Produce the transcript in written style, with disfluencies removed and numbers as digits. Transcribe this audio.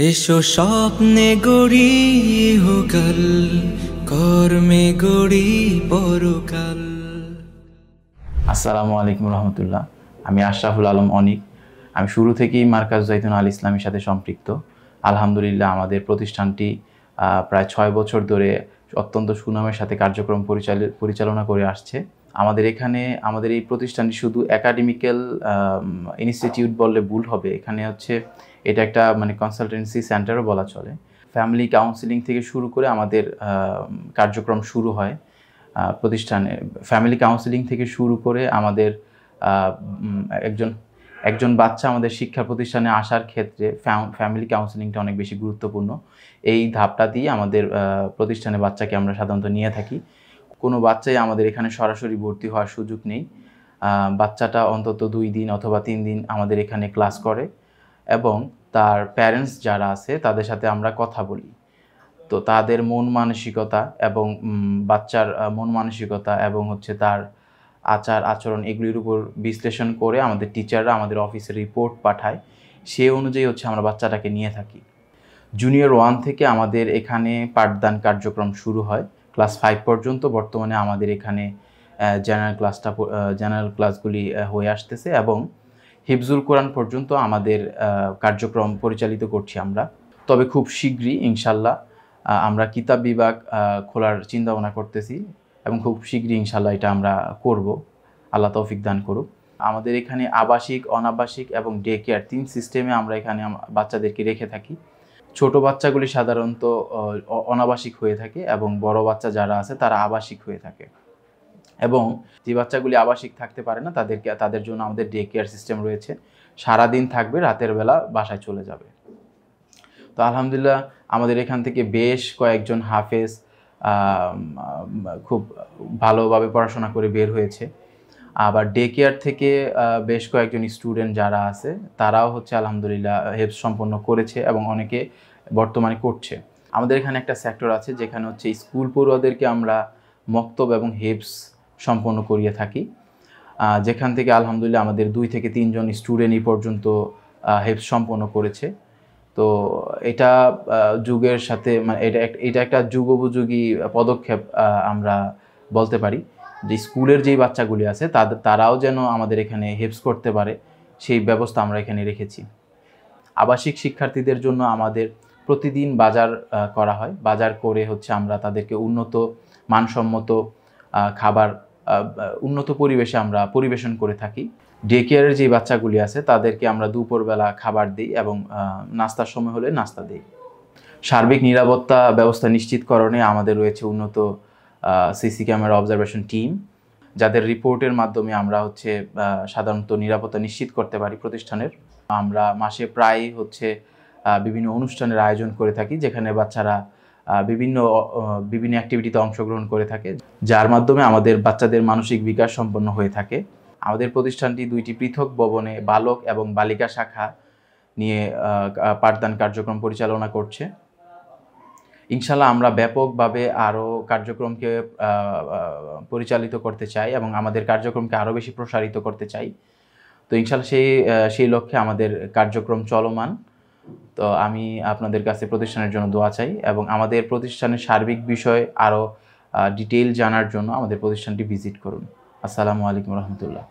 এসো স্বপ্নে গড়ি ইহকাল, কর্মে গড়ি পরকাল। আসসালামু আলাইকুম রহমতুল্লাহ। আমি আশরাফুল আলম অনিক। আমি শুরু থেকেই মার্কাজ জাইতুন আল ইসলামের সাথে সম্পৃক্ত। আলহামদুলিল্লাহ আমাদের প্রতিষ্ঠানটি প্রায় 6 বছর ধরে অত্যন্ত সুনামের সাথে কার্যক্রম পরিচালনা করে আসছে। আমাদের এই প্রতিষ্ঠানটি শুধু একাডেমিক্যাল ইনস্টিটিউট বললে ভুল হবে। এখানে এটা একটা কনসালটেন্সি সেন্টারও বলা চলে। ফ্যামিলি কাউন্সিলিং থেকে শুরু করে আমাদের কার্যক্রম শুরু হয় প্রতিষ্ঠানে। ফ্যামিলি কাউন্সিলিং থেকে শুরু করে আমাদের একজন বাচ্চা আমাদের শিক্ষা প্রতিষ্ঠানে আসার ক্ষেত্রে ফ্যামিলি কাউন্সিলিংটা অনেক বেশি গুরুত্বপূর্ণ। এই ধাপটা দিয়ে আমাদের প্রতিষ্ঠানে বাচ্চাকে আমরা সাধারণত নিয়ে থাকি। কোনো বাচ্চাই আমাদের এখানে সরাসরি ভর্তি হওয়ার সুযোগ নেই। বাচ্চাটা অন্তত 2 দিন অথবা 3 দিন আমাদের এখানে ক্লাস করে এবং তার প্যারেন্টস যারা আছে তাদের সাথে আমরা কথা বলি। তো তাদের মন মানসিকতা এবং বাচ্চার মন মানসিকতা এবং তার আচার আচরণ এগুলির উপর বিশ্লেষণ করে আমাদের টিচাররা আমাদের অফিসে রিপোর্ট পাঠায়। সেই অনুযায়ী আমরা বাচ্চাটাকে নিয়ে থাকি। জুনিয়র 1 থেকে আমাদের এখানে পাঠদান কার্যক্রম শুরু হয় ক্লাস 5 পর্যন্ত। বর্তমানে আমাদের এখানে জেনারেল ক্লাসগুলি হয়ে আসতেছে এবং হিফজুল কোরআন পর্যন্ত আমাদের কার্যক্রম পরিচালিত করছি আমরা। তবে খুব শীঘ্রই ইনশাল্লাহ আমরা কিতাব বিভাগ খোলার চিন্তাভাবনা করতেছি এবং খুব শীঘ্রই ইনশাল্লাহ এটা আমরা করব। আল্লাহ তৌফিক দান করুক। আমাদের এখানে আবাসিক, অনাবাসিক এবং ডে কেয়ার 3 সিস্টেমে আমরা এখানে বাচ্চাদেরকে রেখে থাকি। ছোট বাচ্চাগুলি সাধারণত অনাবাসিক হয়ে থাকে এবং বড় বাচ্চা যারা আছে তারা আবাসিক হয়ে থাকে। এবং যে বাচ্চাগুলি আবাসিক থাকতে পারে না তাদের জন্য আমাদের ডে কেয়ার সিস্টেম রয়েছে। সারাদিন থাকবে, রাতের বেলা বাসায় চলে যাবে। তো আলহামদুলিল্লাহ আমাদের এখান থেকে বেশ কয়েকজন হাফেজ খুব ভালোভাবে পড়াশোনা করে বের হয়েছে। আবার ডে কেয়ার থেকে বেশ কয়েকজন স্টুডেন্ট যারা আছে তারাও আলহামদুলিল্লাহ হেফজ সম্পন্ন করেছে এবং অনেকে বর্তমানে করছে। আমাদের এখানে একটা সেক্টর আছে যেখানে স্কুল পড়ুয়াদেরকে আমরা মক্তব এবং হেফজ সম্পন্ন করিয়ে থাকি, যেখান থেকে আলহামদুলিল্লাহ আমাদের 2 থেকে 3 জন স্টুডেন্ট এই পর্যন্ত হেফজ সম্পন্ন করেছে। তো এটা যুগের সাথে এটা একটা যুগোপযোগী পদক্ষেপ আমরা বলতে পারি যে স্কুলের যেই বাচ্চাগুলি আছে তারাও যেন আমাদের এখানে হেফজ করতে পারে, সেই ব্যবস্থা আমরা এখানে রেখেছি। আবাসিক শিক্ষার্থীদের জন্য আমাদের প্রতিদিন বাজার করা হয়। বাজার করে আমরা তাদেরকে উন্নত মানসম্মত খাবার উন্নত পরিবেশে আমরা পরিবেশন করে থাকি। ডে কেয়ারের যে বাচ্চাগুলি আছে তাদেরকে আমরা দুপুরবেলা খাবার দিই এবং নাস্তার সময় হলে নাস্তা দিই। সার্বিক নিরাপত্তা ব্যবস্থা নিশ্চিতকরণে আমাদের রয়েছে উন্নত সিসি ক্যামেরা অবজারভেশন টিম, যাদের রিপোর্টের মাধ্যমে আমরা সাধারণত নিরাপত্তা নিশ্চিত করতে পারি প্রতিষ্ঠানের। আমরা মাসে প্রায় বিভিন্ন অনুষ্ঠানের আয়োজন করে থাকি, যেখানে বাচ্চারা বিভিন্ন অ্যাক্টিভিটিতে অংশগ্রহণ করে থাকে, যার মাধ্যমে আমাদের বাচ্চাদের মানসিক বিকাশ সম্পন্ন হয়ে থাকে। আমাদের প্রতিষ্ঠানটি 2টি পৃথক ভবনে বালক এবং বালিকা শাখা নিয়ে পাঠদান কার্যক্রম পরিচালনা করছে। ইনশাল্লাহ আমরা ব্যাপকভাবে আরও কার্যক্রমকে পরিচালিত করতে চাই এবং আমাদের কার্যক্রমকে আরও বেশি প্রসারিত করতে চাই। তো ইনশাল্লাহ সেই লক্ষ্যে আমাদের কার্যক্রম চলমান। তো আমি আপনাদের কাছে প্রতিষ্ঠানের জন্য দোয়া চাই এবং আমাদের প্রতিষ্ঠানের সার্বিক বিষয় আরও ডিটেইল জানার জন্য আমাদের প্রতিষ্ঠানটি ভিজিট করুন। আসসালামু আলাইকুম রহমতুল্লাহ।